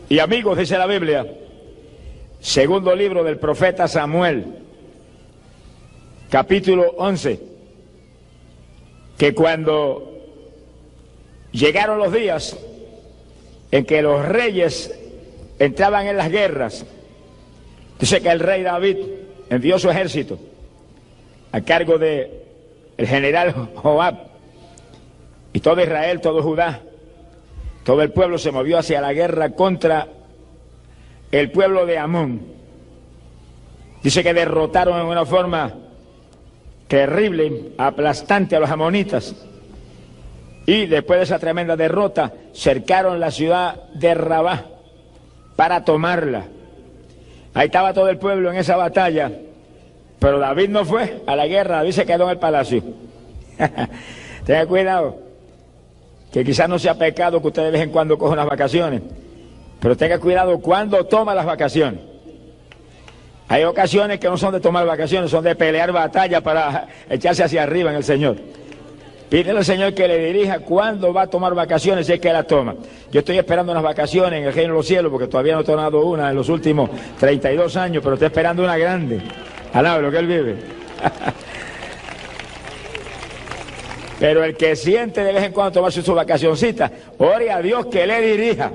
Y amigos, dice la Biblia, segundo libro del profeta Samuel, capítulo 11, que cuando llegaron los días en que los reyes entraban en las guerras, dice que el rey David envió su ejército a cargo de el general Joab, y todo Israel, todo Judá, todo el pueblo se movió hacia la guerra contra el pueblo de Amón. Dice que derrotaron en una forma terrible, aplastante a los amonitas. Y después de esa tremenda derrota, cercaron la ciudad de Rabá para tomarla. Ahí estaba todo el pueblo en esa batalla, pero David no fue a la guerra, David se quedó en el palacio. Tenga cuidado, que quizás no sea pecado que usted de vez en cuando coja unas vacaciones, pero tenga cuidado cuando toma las vacaciones. Hay ocasiones que no son de tomar vacaciones, son de pelear batalla para echarse hacia arriba en el Señor. Pídele al Señor que le dirija cuándo va a tomar vacaciones, si es que la toma. Yo estoy esperando unas vacaciones en el reino de los cielos, porque todavía no he tomado una en los últimos 32 años, pero estoy esperando una grande. Alaba lo que Él vive. Pero el que siente de vez en cuando tomarse su vacacioncita, ore a Dios que le dirija,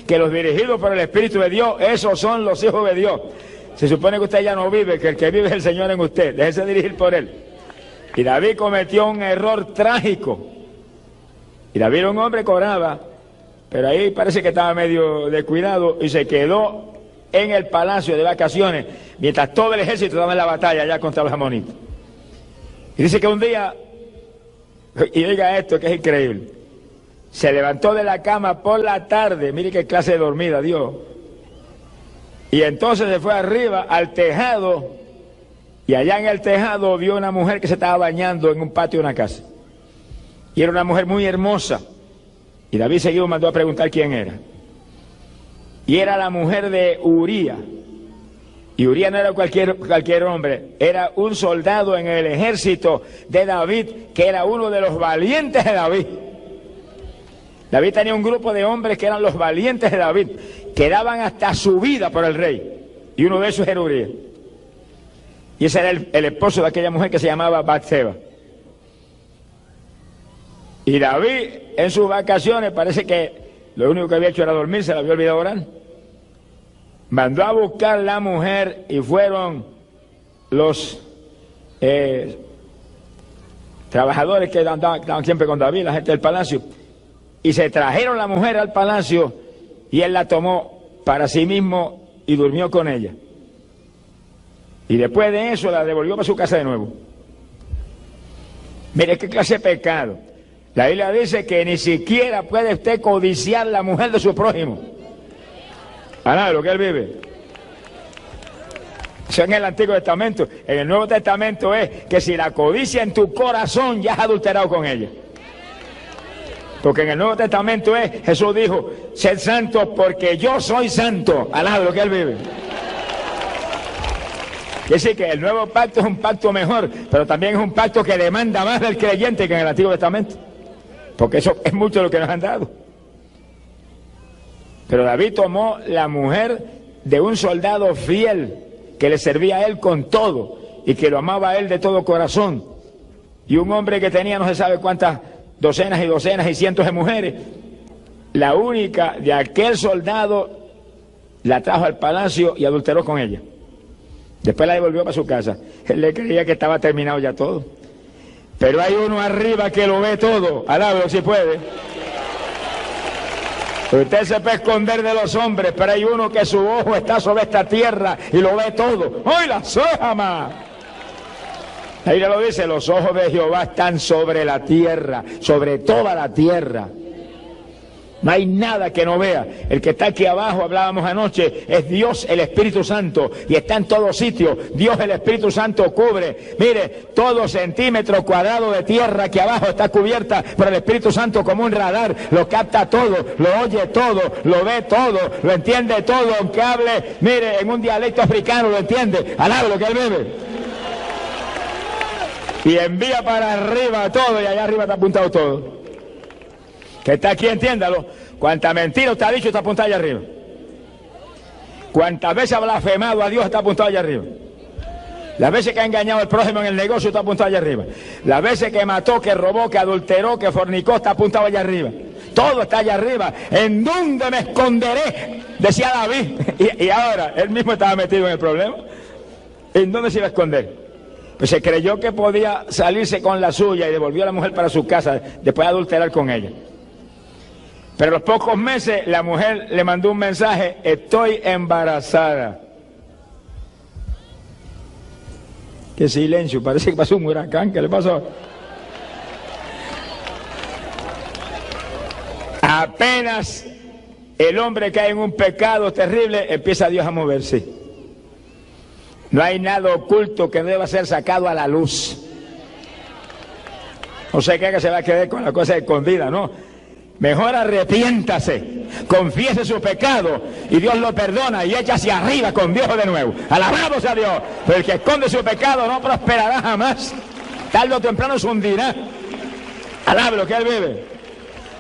que los dirigidos por el Espíritu de Dios, esos son los hijos de Dios. Se supone que usted ya no vive, que el que vive es el Señor en usted, déjese dirigir por Él. Y David cometió un error trágico. Y David era un hombre que oraba, pero ahí parece que estaba medio descuidado y se quedó en el palacio de vacaciones, mientras todo el ejército estaba en la batalla allá contra los amonitas. Y dice que un día, y oiga esto que es increíble, se levantó de la cama por la tarde, mire qué clase de dormida dio, y entonces se fue arriba al tejado, y allá en el tejado vio una mujer que se estaba bañando en un patio de una casa, y era una mujer muy hermosa, y David seguido mandó a preguntar quién era, y era la mujer de Uría. Y Uría no era cualquier hombre, era un soldado en el ejército de David, que era uno de los valientes de David. David tenía un grupo de hombres que eran los valientes de David, que daban hasta su vida por el rey, y uno de esos era Uría. Y ese era el esposo de aquella mujer que se llamaba Batseba. Y David en sus vacaciones parece que lo único que había hecho era dormir, se le había olvidado orar. Mandó a buscar la mujer y fueron los trabajadores que estaban siempre con David, la gente del palacio, y se trajeron la mujer al palacio y él la tomó para sí mismo y durmió con ella. Y después de eso la devolvió para su casa de nuevo. Mire qué clase de pecado. La Biblia dice que ni siquiera puede usted codiciar la mujer de su prójimo. Alaba lo que Él vive. Eso en el Antiguo Testamento. En el Nuevo Testamento es que si la codicia en tu corazón, ya has adulterado con ella. Porque en el Nuevo Testamento es, Jesús dijo, sed santos porque yo soy santo. Alaba lo que Él vive. Es decir, que el nuevo pacto es un pacto mejor, pero también es un pacto que demanda más del creyente que en el Antiguo Testamento. Porque eso es mucho lo que nos han dado. Pero David tomó la mujer de un soldado fiel que le servía a él con todo y que lo amaba a él de todo corazón. Y un hombre que tenía no se sabe cuántas docenas y docenas y cientos de mujeres. La única de aquel soldado la trajo al palacio y adulteró con ella. Después la devolvió para su casa. Él le creía que estaba terminado ya todo. Pero hay uno arriba que lo ve todo. Alábalo si puede. Usted se puede esconder de los hombres, pero hay uno que su ojo está sobre esta tierra y lo ve todo. ¡Ay, la sojama! Ahí lo dice, los ojos de Jehová están sobre la tierra, sobre toda la tierra. No hay nada que no vea. El que está aquí abajo, hablábamos anoche, es Dios el Espíritu Santo y está en todos sitios. Dios el Espíritu Santo cubre, mire, todo centímetro cuadrado de tierra que abajo está cubierta por el Espíritu Santo como un radar. Lo capta todo, lo oye todo, lo ve todo, lo entiende todo, aunque hable, mire, en un dialecto africano lo entiende. Alaba lo que Él vive. Y envía para arriba todo y allá arriba está apuntado todo. Que está aquí, entiéndalo. Cuánta mentira usted ha dicho está apuntado allá arriba. Cuántas veces ha blasfemado a Dios está apuntado allá arriba. Las veces que ha engañado al prójimo en el negocio está apuntado allá arriba. Las veces que mató, que robó, que adulteró, que fornicó está apuntado allá arriba. Todo está allá arriba. ¿En dónde me esconderé? Decía David. Y ahora, él mismo estaba metido en el problema. ¿En dónde se iba a esconder? Pues se creyó que podía salirse con la suya y devolvió a la mujer para su casa después de adulterar con ella. Pero a los pocos meses la mujer le mandó un mensaje: estoy embarazada. Qué silencio, parece que pasó un huracán. ¿Qué le pasó? Apenas el hombre cae en un pecado terrible, empieza Dios a moverse. No hay nada oculto que no deba ser sacado a la luz. No sé qué que se va a quedar con la cosa escondida, ¿no? Mejor arrepiéntase, confiese su pecado y Dios lo perdona y echa hacia arriba con Dios de nuevo. Alabado sea Dios. Pero el que esconde su pecado no prosperará jamás. Tarde o temprano se hundirá. Alabe lo que él vive.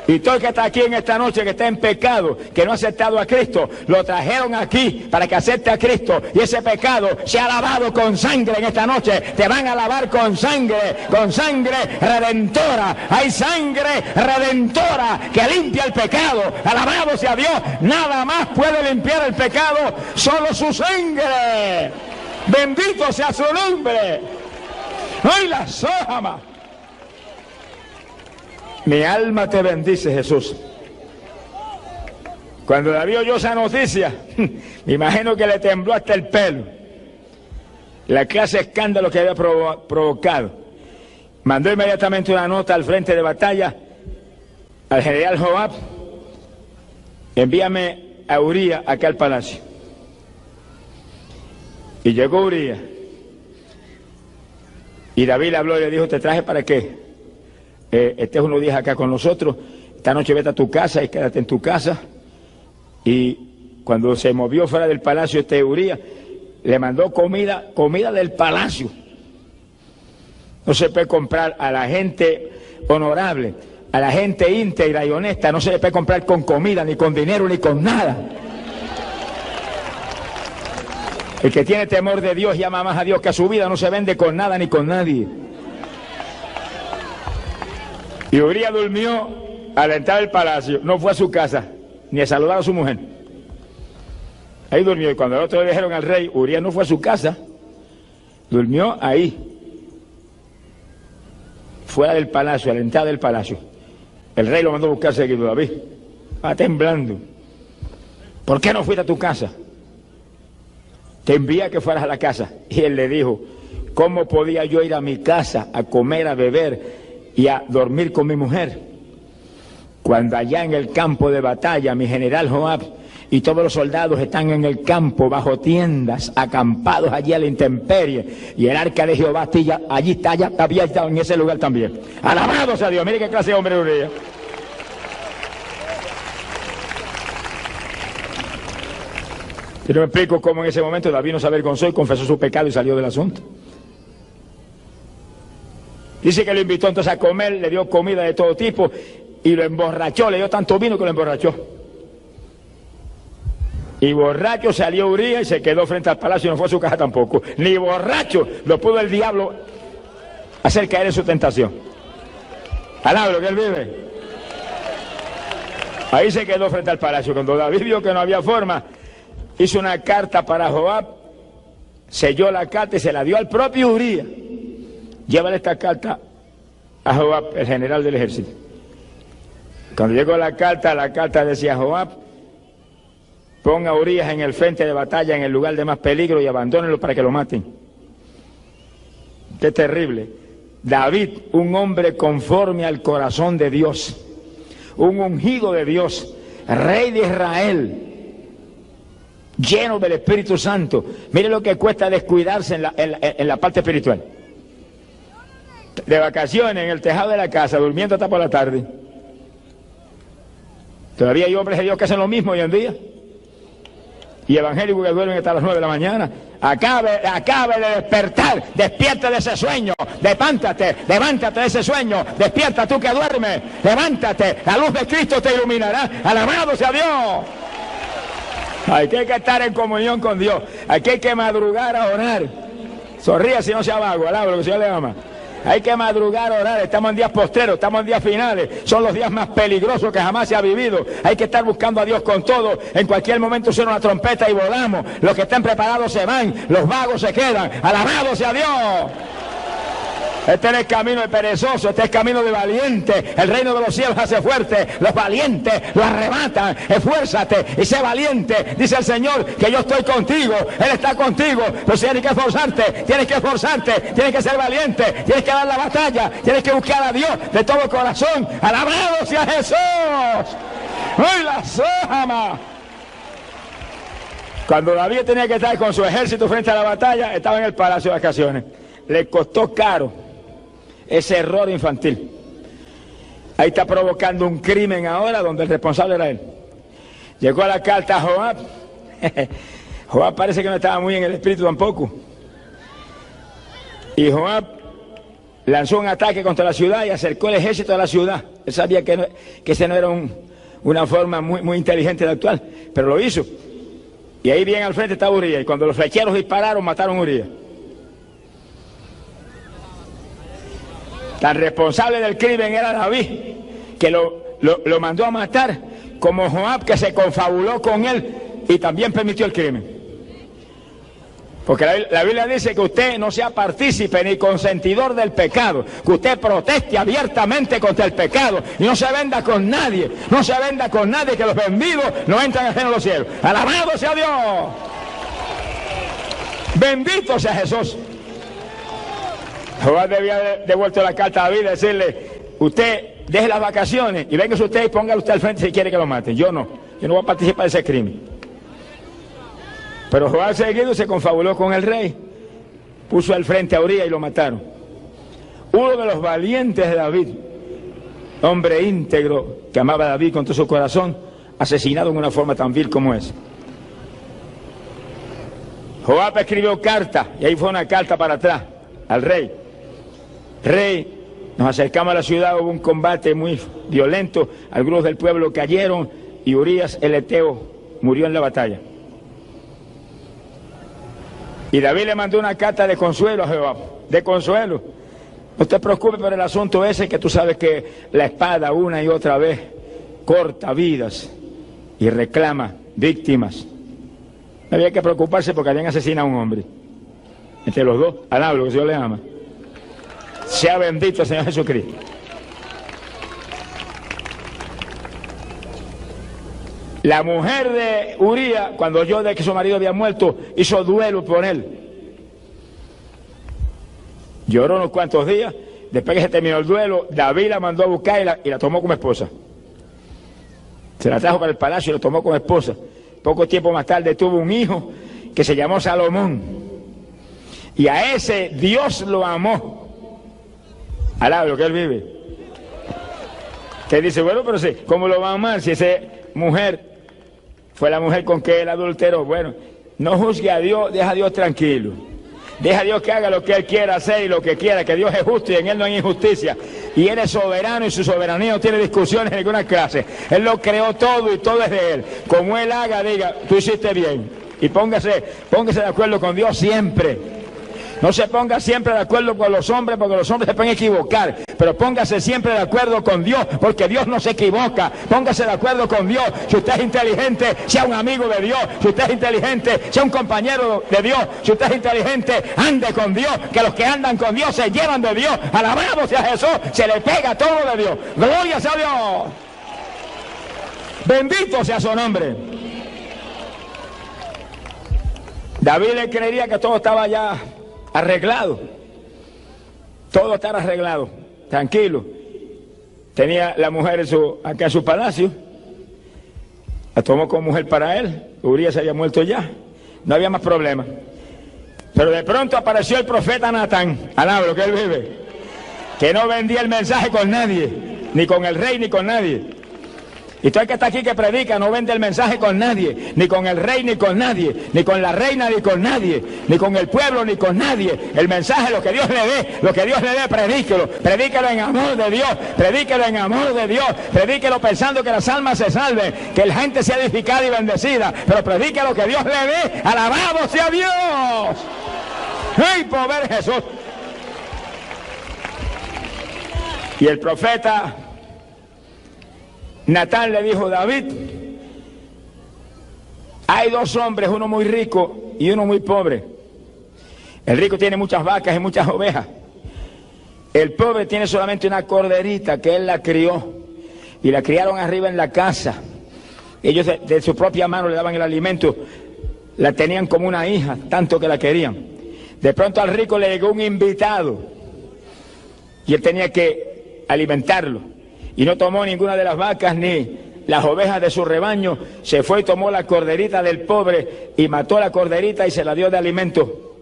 Y todo el que está aquí en esta noche, que está en pecado, que no ha aceptado a Cristo, lo trajeron aquí para que acepte a Cristo. Y ese pecado se ha lavado con sangre en esta noche. Te van a lavar con sangre redentora. Hay sangre redentora que limpia el pecado. Alabado sea Dios. Nada más puede limpiar el pecado, solo su sangre. Bendito sea su nombre. ¡Ay, la sojama! Mi alma te bendice, Jesús. Cuando David oyó esa noticia, me imagino que le tembló hasta el pelo. La clase de escándalo que había provocado. Mandó inmediatamente una nota al frente de batalla al general Joab: envíame a Uría acá al palacio. Y llegó Uría. Y David le habló y le dijo: ¿te traje para qué? Estés unos días acá con nosotros, esta noche vete a tu casa y quédate en tu casa. Y cuando se movió fuera del palacio Uría, le mandó comida del palacio. No se puede comprar a la gente honorable, a la gente íntegra y honesta, no se le puede comprar con comida, ni con dinero, ni con nada. El que tiene temor de Dios y ama más a Dios que a su vida no se vende con nada ni con nadie. Y Uría durmió a la entrada del palacio, no fue a su casa, ni a saludar a su mujer. Ahí durmió, y cuando el otro le dijeron al rey, Uría no fue a su casa, durmió ahí, fuera del palacio, a la entrada del palacio. El rey lo mandó a buscar seguido. David va temblando: ¿por qué no fuiste a tu casa? Te envía que fueras a la casa. Y él le dijo: ¿cómo podía yo ir a mi casa a comer, a beber y a dormir con mi mujer, cuando allá en el campo de batalla mi general Joab y todos los soldados están en el campo bajo tiendas, acampados allí a la intemperie, y el arca de Jehová allí está, ya había estado en ese lugar también? Alabado sea Dios. Mire qué clase de hombre Uría. Yo no me explico cómo en ese momento David no se avergonzó y confesó su pecado y salió del asunto. Dice que lo invitó entonces a comer, le dio comida de todo tipo y lo emborrachó, le dio tanto vino que lo emborrachó. Y borracho salió Uría y se quedó frente al palacio y no fue a su casa tampoco. Ni borracho lo pudo el diablo hacer caer en su tentación. Alabado lo que él vive. Ahí se quedó frente al palacio. Cuando David vio que no había forma, hizo una carta para Joab, selló la carta y se la dio al propio Uría. Llévale esta carta a Joab, el general del ejército. Cuando llegó la carta decía: Joab, ponga a Urías en el frente de batalla, en el lugar de más peligro, y abandónenlo para que lo maten. Qué terrible. David, un hombre conforme al corazón de Dios, un ungido de Dios, rey de Israel, lleno del Espíritu Santo. Mire lo que cuesta descuidarse en la parte espiritual. De vacaciones en el tejado de la casa, durmiendo hasta por la tarde. Todavía hay hombres de Dios que hacen lo mismo hoy en día. Y evangélicos que duermen hasta las 9 de la mañana. acabe de despertar, despierte de ese sueño, levántate de ese sueño, despierta tú que duermes, levántate, la luz de Cristo te iluminará, alabado sea Dios. Aquí hay que estar en comunión con Dios, aquí hay que madrugar a orar, sonríe si no sea vago, alaba lo que el Señor le ama. Hay que madrugar a orar, estamos en días postreros, estamos en días finales, son los días más peligrosos que jamás se ha vivido. Hay que estar buscando a Dios con todo, en cualquier momento suena una trompeta y volamos, los que están preparados se van, los vagos se quedan, alabado sea Dios. Este no es camino de perezoso, este es camino de valiente. El reino de los cielos hace fuerte, los valientes lo arrebatan. Esfuérzate y sé valiente, dice el Señor, que yo estoy contigo, Él está contigo. Pero tienes que esforzarte, tienes que ser valiente, tienes que dar la batalla, tienes que buscar a Dios de todo corazón. Alabado sea Jesús. ¡Ay, la sojama! Cuando David tenía que estar con su ejército frente a la batalla, estaba en el palacio de vacaciones. Le costó caro ese error infantil. Ahí está provocando un crimen ahora donde el responsable era él. Llegó a la carta a Joab. Joab parece que no estaba muy en el espíritu tampoco. Y Joab lanzó un ataque contra la ciudad y acercó el ejército a la ciudad. Él sabía que ese no era una forma muy inteligente de actuar, pero lo hizo. Y ahí bien al frente estaba Urías. Y cuando los flecheros dispararon, mataron a Urías. Tan responsable del crimen era David, que lo mandó a matar, como Joab, que se confabuló con él y también permitió el crimen. Porque la Biblia dice que usted no sea partícipe ni consentidor del pecado, que usted proteste abiertamente contra el pecado y no se venda con nadie, que los vendidos no entran al reino de los cielos. ¡Alabado sea Dios! ¡Bendito sea Jesús! Joab debía haber devuelto la carta a David y decirle: usted deje las vacaciones y véngase usted y póngalo usted al frente si quiere que lo maten. Yo no voy a participar de ese crimen. Pero Joab seguido se confabuló con el rey, puso al frente a Urías y lo mataron. Uno de los valientes de David, hombre íntegro que amaba a David con todo su corazón, asesinado en una forma tan vil como esa. Joab escribió carta y ahí fue una carta para atrás al rey. Rey, nos acercamos a la ciudad, hubo un combate muy violento, algunos del pueblo cayeron y Urías el Eteo murió en la batalla. Y David le mandó una carta de consuelo a Joab, de consuelo. No te preocupes por el asunto ese, que tú sabes que la espada una y otra vez corta vidas y reclama víctimas. No había que preocuparse porque habían asesinado a un hombre. Entre los dos, alaba lo que el Señor le ama. Sea bendito el Señor Jesucristo. La mujer de Urías, cuando oyó de que su marido había muerto, hizo duelo por él. Lloró unos cuantos días. Después que se terminó el duelo, David la mandó a buscar y la tomó como esposa. Se la trajo para el palacio y la tomó como esposa. Poco tiempo más tarde tuvo un hijo que se llamó Salomón. Y a ese Dios lo amó. Alaba lo que él vive. Que dice, bueno, pero sí, ¿cómo lo va a amar si esa mujer fue la mujer con que él adulteró? Bueno, no juzgue a Dios, deja a Dios tranquilo. Deja a Dios que haga lo que Él quiera hacer y lo que quiera, que Dios es justo y en Él no hay injusticia. Y Él es soberano y su soberanía no tiene discusiones en ninguna clase. Él lo creó todo y todo es de Él. Como Él haga, diga, tú hiciste bien. Y póngase de acuerdo con Dios siempre. No se ponga siempre de acuerdo con los hombres, porque los hombres se pueden equivocar. Pero póngase siempre de acuerdo con Dios, porque Dios no se equivoca. Póngase de acuerdo con Dios. Si usted es inteligente, sea un amigo de Dios. Si usted es inteligente, sea un compañero de Dios. Si usted es inteligente, ande con Dios. Que los que andan con Dios se llevan de Dios. Alabado sea Jesús, se le pega todo de Dios. Gloria sea Dios. Bendito sea su nombre. David le creería que todo estaba ya arreglado, todo estaba arreglado, tranquilo. Tenía la mujer acá en su palacio, la tomó como mujer para él. Urías se había muerto ya, no había más problema. Pero de pronto apareció el profeta Natán, alaba lo que él vive, que no vendía el mensaje con nadie, ni con el rey ni con nadie. Y todo el que está aquí que predica no vende el mensaje con nadie, ni con el rey, ni con nadie, ni con la reina, ni con nadie, ni con el pueblo, ni con nadie. El mensaje, lo que Dios le dé, lo que Dios le dé, predíquelo. Predíquelo en amor de Dios, predíquelo en amor de Dios, predíquelo pensando que las almas se salven, que la gente sea edificada y bendecida, pero predique lo que Dios le dé. ¡Alabado sea Dios! ¡Ay, pobre Jesús! Y el profeta Natán le dijo: David, hay dos hombres, uno muy rico y uno muy pobre. El rico tiene muchas vacas y muchas ovejas. El pobre tiene solamente una corderita que él la crió y la criaron arriba en la casa. Ellos de su propia mano le daban el alimento, la tenían como una hija, tanto que la querían. De pronto al rico le llegó un invitado y él tenía que alimentarlo. Y no tomó ninguna de las vacas ni las ovejas de su rebaño, se fue y tomó la corderita del pobre y mató la corderita y se la dio de alimento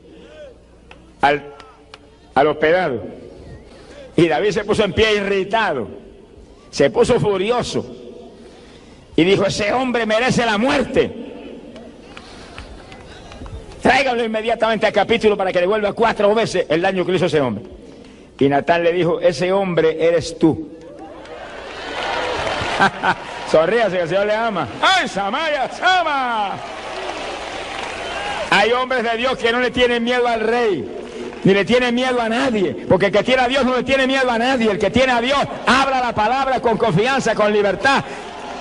al hospedado. Y David se puso en pie irritado, se puso furioso y dijo: ese hombre merece la muerte. Tráiganlo inmediatamente al capítulo para que devuelva 4 veces el daño que le hizo ese hombre. Y Natán le dijo: ese hombre eres tú. Sonríase, que el Señor le ama. ¡Ay, Samaya, Sama! Hay hombres de Dios que no le tienen miedo al rey, ni le tienen miedo a nadie, porque el que tiene a Dios no le tiene miedo a nadie. El que tiene a Dios habla la palabra con confianza, con libertad,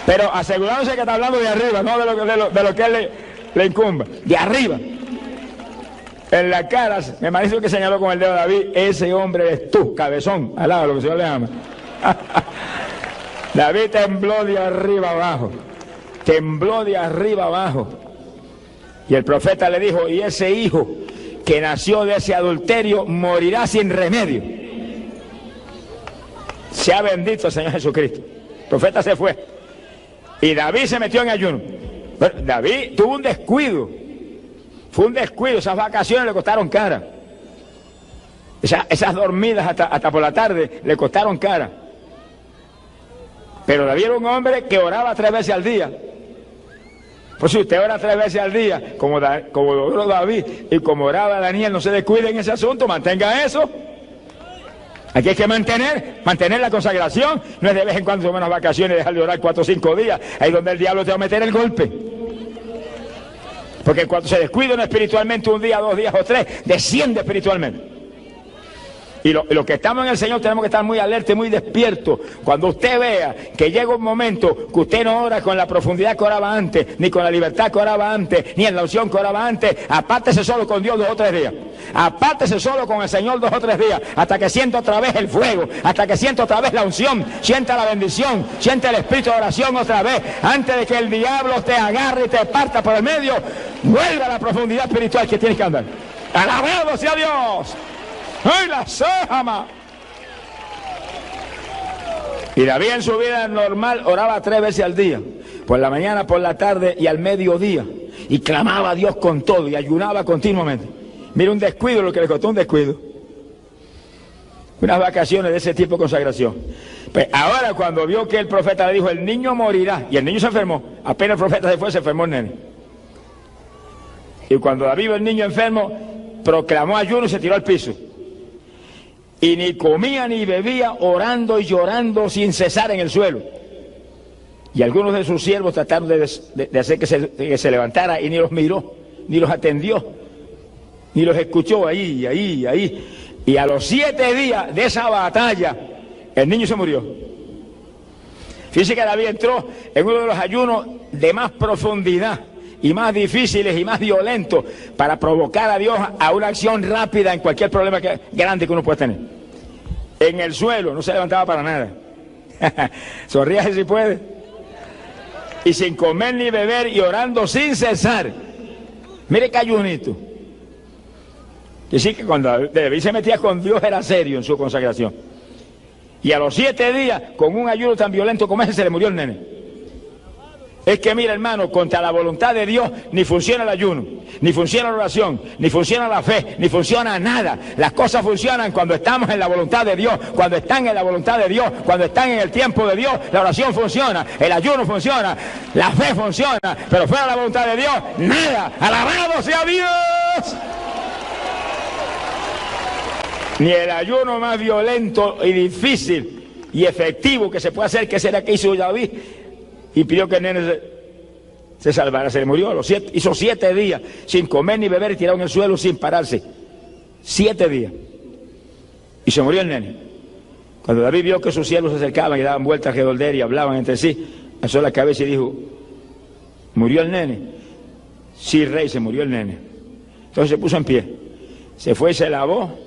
pero asegurándose que está hablando de arriba, no de lo que él le incumba, de arriba. En la cara, me parece que señaló con el dedo David: ese hombre es tú, cabezón, alaba lo que el Señor le ama. David tembló de arriba abajo, tembló de arriba abajo. Y el profeta le dijo: y ese hijo que nació de ese adulterio morirá sin remedio. Sea bendito el Señor Jesucristo. El profeta se fue y David se metió en ayuno. Bueno, David tuvo un descuido, fue un descuido. Esas vacaciones le costaron cara, esas dormidas hasta por la tarde le costaron cara. Pero David era un hombre que oraba 3 veces al día. Pues si usted ora 3 veces al día, como oró David y como oraba Daniel, no se descuide en ese asunto, mantenga eso. Aquí hay que mantener la consagración. No es de vez en cuando tomar unas vacaciones y dejar de orar 4 o 5 días. Ahí es donde el diablo te va a meter el golpe. Porque cuando se descuida uno espiritualmente, 1 día, 2 días o 3, desciende espiritualmente. Y los que estamos en el Señor tenemos que estar muy alerta y muy despiertos. Cuando usted vea que llega un momento que usted no ora con la profundidad que oraba antes, ni con la libertad que oraba antes, ni en la unción que oraba antes, apártese solo con Dios 2 o 3 días. Apártese solo con el Señor 2 o 3 días, hasta que sienta otra vez el fuego, hasta que sienta otra vez la unción, sienta la bendición, sienta el espíritu de oración otra vez. Antes de que el diablo te agarre y te parta por el medio, vuelva a la profundidad espiritual que tienes que andar. ¡Alabado sea Dios! ¡Ay, la Sama! Y David en su vida normal oraba 3 veces al día, por la mañana, por la tarde y al mediodía, y clamaba a Dios con todo y ayunaba continuamente. Mira, un descuido, lo que le costó un descuido. Unas vacaciones de ese tipo de consagración. Pues ahora, cuando vio que el profeta le dijo: el niño morirá, y el niño se enfermó, apenas el profeta se fue, se enfermó el nene. Y cuando David vio el niño enfermo, proclamó ayuno y se tiró al piso. Y ni comía ni bebía, orando y llorando sin cesar en el suelo. Y algunos de sus siervos trataron de hacer que se levantara, y ni los miró, ni los atendió, ni los escuchó ahí. Y a los 7 días de esa batalla, el niño se murió. Fíjese que David entró en uno de los ayunos de más profundidad y más difíciles y más violentos para provocar a Dios a una acción rápida en cualquier problema grande que uno pueda tener. En el suelo, no se levantaba para nada. Sonríase si puede. Y sin comer ni beber y orando sin cesar. Mire qué ayunito. Y sí que cuando David se metía con Dios era serio en su consagración. Y a los 7 días, con un ayuno tan violento como ese, se le murió el nene. Es que mira, hermano, contra la voluntad de Dios ni funciona el ayuno, ni funciona la oración, ni funciona la fe, ni funciona nada. Las cosas funcionan cuando estamos en la voluntad de Dios, cuando están en la voluntad de Dios, cuando están en el tiempo de Dios. La oración funciona, el ayuno funciona, la fe funciona, pero fuera de la voluntad de Dios, nada. ¡Alabado sea Dios! Ni el ayuno más violento y difícil y efectivo que se puede hacer, que será que hizo David, y pidió que el nene se salvara. Se le murió a los 7, hizo 7 días sin comer ni beber y tirado en el suelo sin pararse. 7 días. Y se murió el nene. Cuando David vio que sus siervos se acercaban y daban vueltas alrededor de él y hablaban entre sí, alzó la cabeza y dijo: ¿murió el nene? Sí, rey, se murió el nene. Entonces se puso en pie, se fue y se lavó,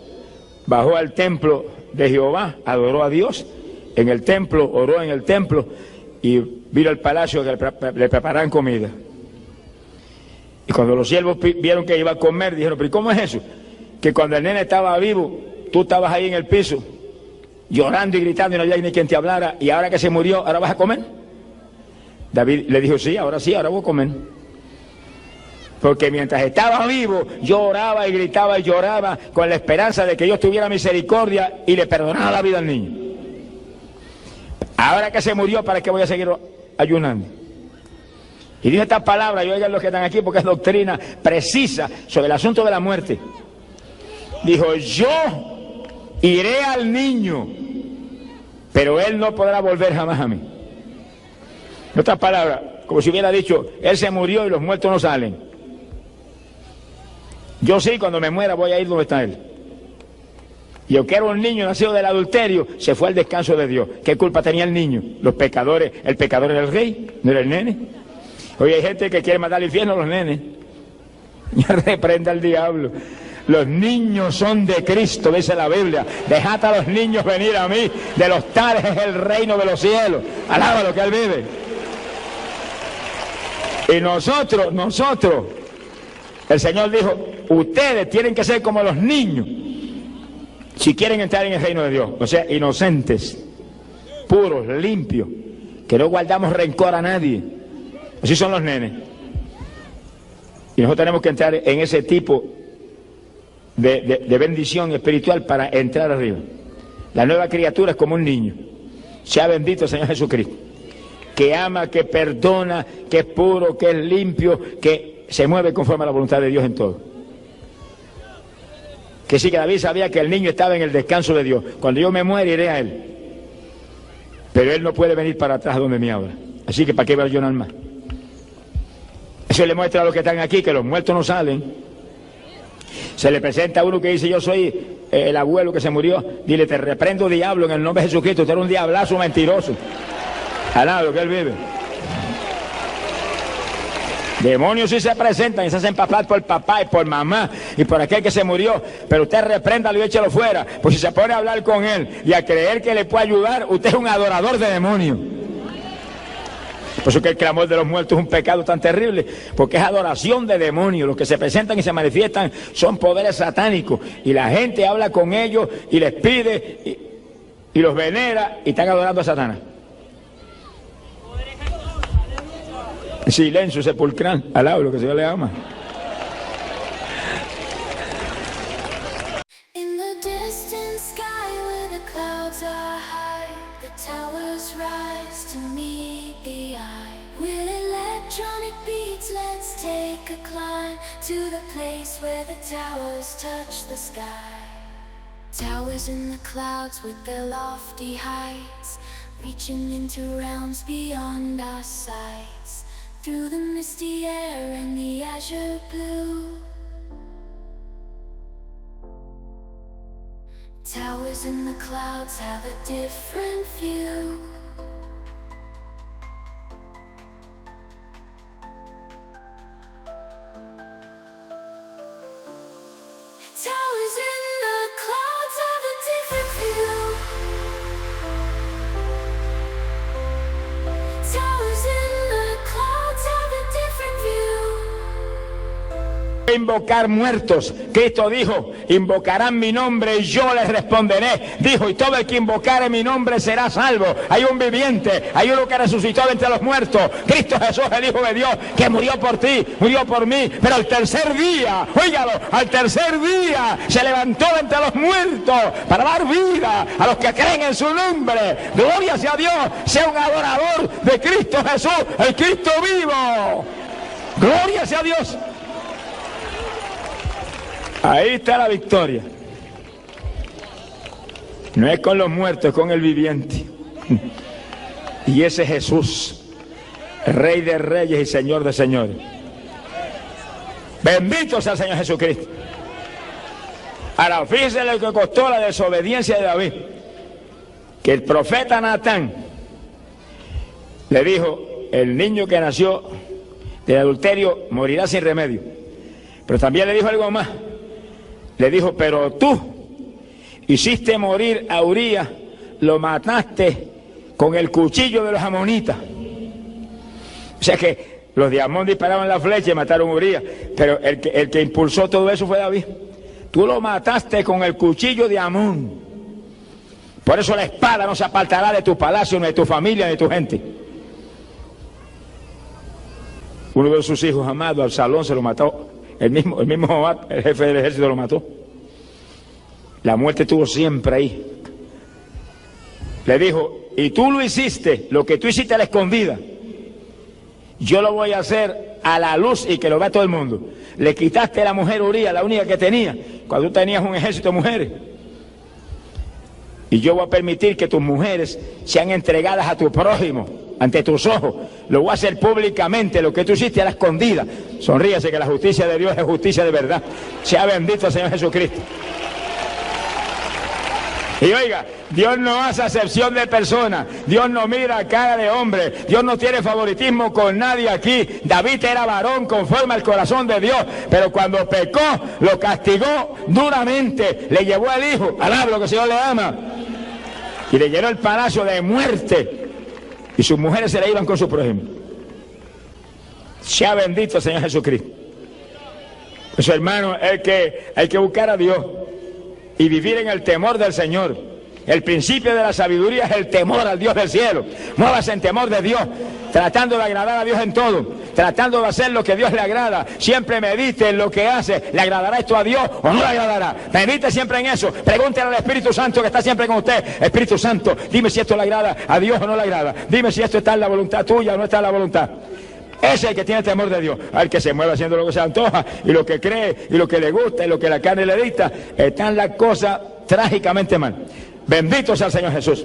bajó al templo de Jehová, adoró a Dios en el templo, oró en el templo y vino al palacio que le prepararan comida. Y cuando los siervos vieron que iba a comer, dijeron: ¿pero cómo es eso? Que cuando el nene estaba vivo, tú estabas ahí en el piso, llorando y gritando y no había ni quien te hablara, y ahora que se murió, ¿ahora vas a comer? David le dijo: sí, ahora voy a comer. Porque mientras estaba vivo, yo oraba y gritaba y lloraba con la esperanza de que Dios tuviera misericordia y le perdonara la vida al niño. Ahora que se murió, ¿para qué voy a seguir ayunando? Y dijo esta palabra, y oigan los que están aquí, porque es doctrina precisa sobre el asunto de la muerte. Dijo: yo iré al niño, pero él no podrá volver jamás a mí. En otras palabras, como si hubiera dicho: él se murió y los muertos no salen. Yo sí, cuando me muera voy a ir donde está él. Y aunque era un niño nacido del adulterio, se fue al descanso de Dios. ¿Qué culpa tenía el niño? Los pecadores, el pecador era el rey, no era el nene. Hoy hay gente que quiere mandar al infierno a los nenes. Ya reprenda al diablo. Los niños son de Cristo, dice la Biblia. Dejad a los niños venir a mí, de los tales es el reino de los cielos. Alaba lo que él vive. Y nosotros, el Señor dijo: ustedes tienen que ser como los niños si quieren entrar en el reino de Dios. O sea, inocentes, puros, limpios, que no guardamos rencor a nadie. Así son los nenes. Y nosotros tenemos que entrar en ese tipo de bendición espiritual para entrar arriba. La nueva criatura es como un niño. Sea bendito el Señor Jesucristo, que ama, que perdona, que es puro, que es limpio, que se mueve conforme a la voluntad de Dios en todo. Que sí, que David sabía que el niño estaba en el descanso de Dios. Cuando yo me muera iré a él, pero él no puede venir para atrás donde me habla. Así que ¿para qué va a llorar más? Eso le muestra a los que están aquí que los muertos no salen. Se le presenta a uno que dice: yo soy el abuelo que se murió. Dile: te reprendo, diablo, en el nombre de Jesucristo. Usted era un diablazo mentiroso. Alá lo que él vive. Demonios sí se presentan y se hacen pasar por papá y por mamá y por aquel que se murió, pero usted repréndalo y échalo fuera. Pues si se pone a hablar con él y a creer que le puede ayudar, usted es un adorador de demonios. Por eso que el clamor de los muertos es un pecado tan terrible, porque es adoración de demonios. Los que se presentan y se manifiestan son poderes satánicos, y la gente habla con ellos y les pide y los venera y están adorando a Satanás. Silencio sepulcral, alaba lo que Dios le ama. In the distant sky where the clouds are high, the towers rise to meet the eye. With electronic beats, let's take a climb to the place where the towers touch the sky. Towers in the clouds with their lofty heights, reaching into realms beyond our sights. Through the misty air and the azure blue, towers in the clouds have a different view. Towers in the clouds have a different view. Towers in the clouds have a different view. Invocar muertos. Cristo dijo invocarán mi nombre y yo les responderé. Dijo, y todo el que invocare mi nombre será salvo. Hay un viviente, hay uno que resucitó de entre los muertos, Cristo Jesús, el Hijo de Dios, que murió por ti, murió por mí, pero al tercer día, óigalo, al tercer día se levantó de entre los muertos para dar vida a los que creen en su nombre. Gloria sea a Dios, sea un adorador de Cristo Jesús, el Cristo vivo. Gloria sea a Dios. Ahí está la victoria. No es con los muertos, es con el viviente. Y ese Jesús, Rey de reyes y Señor de señores. Bendito sea el Señor Jesucristo. Ahora, fíjense lo que costó la desobediencia de David. Que el profeta Natán le dijo, el niño que nació del adulterio morirá sin remedio. Pero también le dijo algo más. Le dijo, pero tú hiciste morir a Urías, lo mataste con el cuchillo de los amonitas. O sea que los de Amón disparaban la flecha y mataron a Urías, pero el que impulsó todo eso fue David. Tú lo mataste con el cuchillo de Amón. Por eso la espada no se apartará de tu palacio, ni de tu familia, ni de tu gente. Uno de sus hijos amados, Absalón, se lo mató. El mismo Joab, el jefe del ejército, lo mató. La muerte estuvo siempre ahí. Le dijo, y tú lo hiciste, lo que tú hiciste a la escondida, yo lo voy a hacer a la luz y que lo vea todo el mundo. Le quitaste a la mujer Urías, la única que tenía, cuando tú tenías un ejército de mujeres. Y yo voy a permitir que tus mujeres sean entregadas a tu prójimo, ante tus ojos. Lo voy a hacer públicamente, lo que tú hiciste a la escondida. Sonríase, que la justicia de Dios es justicia de verdad. Sea bendito el Señor Jesucristo. Y oiga, Dios no hace acepción de personas, Dios no mira a cara de hombre, Dios no tiene favoritismo con nadie aquí. David era varón conforme al corazón de Dios, pero cuando pecó, lo castigó duramente, le llevó al hijo, alaba lo que el Señor le ama, y le llenó el palacio de muerte, y sus mujeres se le iban con su prójimo. Sea bendito el Señor Jesucristo. Pues hermano, hay que buscar a Dios y vivir en el temor del Señor. El principio de la sabiduría es el temor al Dios del cielo. Muévase en temor de Dios, tratando de agradar a Dios en todo, tratando de hacer lo que a Dios le agrada. Siempre medite en lo que hace. ¿Le agradará esto a Dios o no le agradará? Medite siempre en eso. Pregúntele al Espíritu Santo que está siempre con usted. Espíritu Santo, dime si esto le agrada a Dios o no le agrada. Dime si esto está en la voluntad tuya o no está en la voluntad. Ese es el que tiene temor de Dios, al que se mueve haciendo lo que se antoja, y lo que cree, y lo que le gusta, y lo que la carne le dicta. Están las cosas trágicamente mal. Bendito sea el Señor Jesús.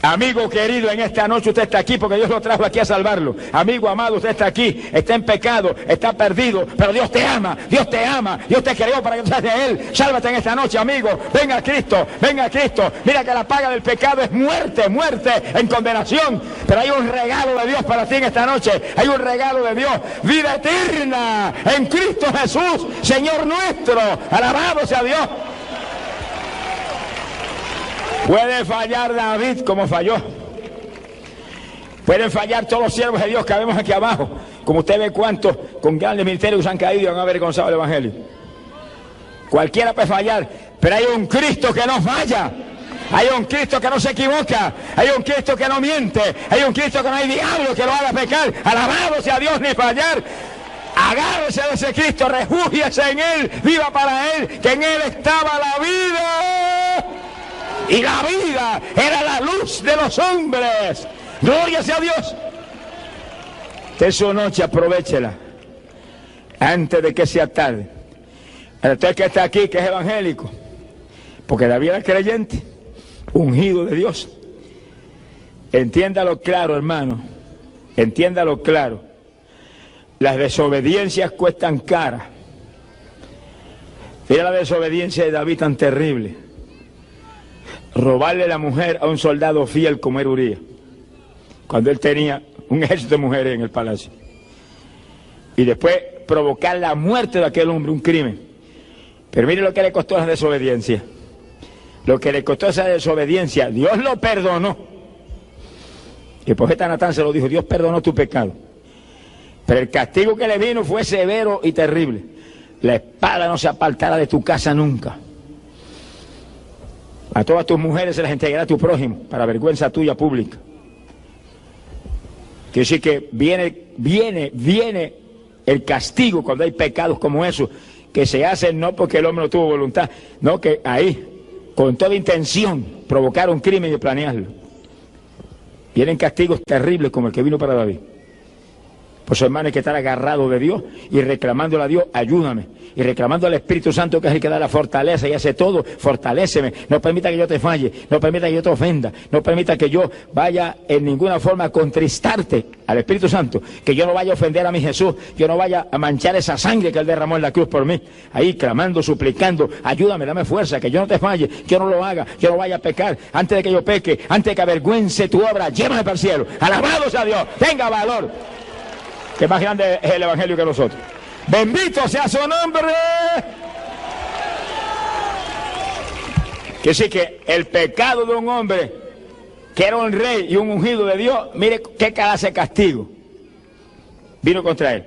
Amigo querido, en esta noche usted está aquí porque Dios lo trajo aquí a salvarlo. Amigo amado, usted está aquí, está en pecado, está perdido, pero Dios te ama, Dios te ama, Dios te creó para que seas de Él. Sálvate en esta noche, amigo. Venga a Cristo, venga a Cristo. Mira que la paga del pecado es muerte, muerte en condenación. Pero hay un regalo de Dios para ti en esta noche. Hay un regalo de Dios, vida eterna en Cristo Jesús, Señor nuestro. Alabado sea Dios. Puede fallar David como falló. Pueden fallar todos los siervos de Dios que vemos aquí abajo. Como usted ve cuántos con grandes ministerios han caído y han avergonzado el Evangelio. Cualquiera puede fallar, pero hay un Cristo que no falla. Hay un Cristo que no se equivoca. Hay un Cristo que no miente. Hay un Cristo que no hay diablo que lo haga pecar. Alabado sea Dios, ni fallar. Agárrese de ese Cristo, refúgiese en Él, viva para Él, que en Él estaba la vida. Y la vida era la luz de los hombres. Gloria sea a Dios. De su noche aprovéchela antes de que sea tarde. Usted que está aquí, que es evangélico, porque David era creyente, ungido de Dios. Entiéndalo claro, hermano. Entiéndalo claro. Las desobediencias cuestan cara. Era la desobediencia de David tan terrible. Robarle la mujer a un soldado fiel como era Urías, cuando él tenía un ejército de mujeres en el palacio. Y después provocar la muerte de aquel hombre, un crimen. Pero mire lo que le costó la desobediencia. Lo que le costó esa desobediencia, Dios lo perdonó. Y el profeta Natán se lo dijo, Dios perdonó tu pecado. Pero el castigo que le vino fue severo y terrible. la espada no se apartará de tu casa nunca. A todas tus mujeres se las entregará a tu prójimo, para vergüenza tuya pública. Quiere decir que viene el castigo cuando hay pecados como esos, que se hacen no porque el hombre no tuvo voluntad, no, que ahí, con toda intención, provocaron un crimen y planearlo. Vienen castigos terribles como el que vino para David. Por eso, hermano, hay que estar agarrado de Dios y reclamándole a Dios, ayúdame. Y reclamando al Espíritu Santo, que es el que da la fortaleza y hace todo, fortaléceme. No permita que yo te falle, no permita que yo te ofenda, no permita que yo vaya en ninguna forma a contristarte al Espíritu Santo, que yo no vaya a ofender a mi Jesús, yo no vaya a manchar esa sangre que Él derramó en la cruz por mí. Ahí clamando, suplicando, ayúdame, dame fuerza, que yo no te falle, que yo no lo haga, yo no vaya a pecar. Antes de que yo peque, antes de que avergüence tu obra, llévame para el cielo. Alabado sea Dios, tenga valor. Que más grande es el Evangelio que nosotros. Bendito sea su nombre. Que sí, que el pecado de un hombre que era un rey y un ungido de Dio, mire qué clase de castigo vino contra él.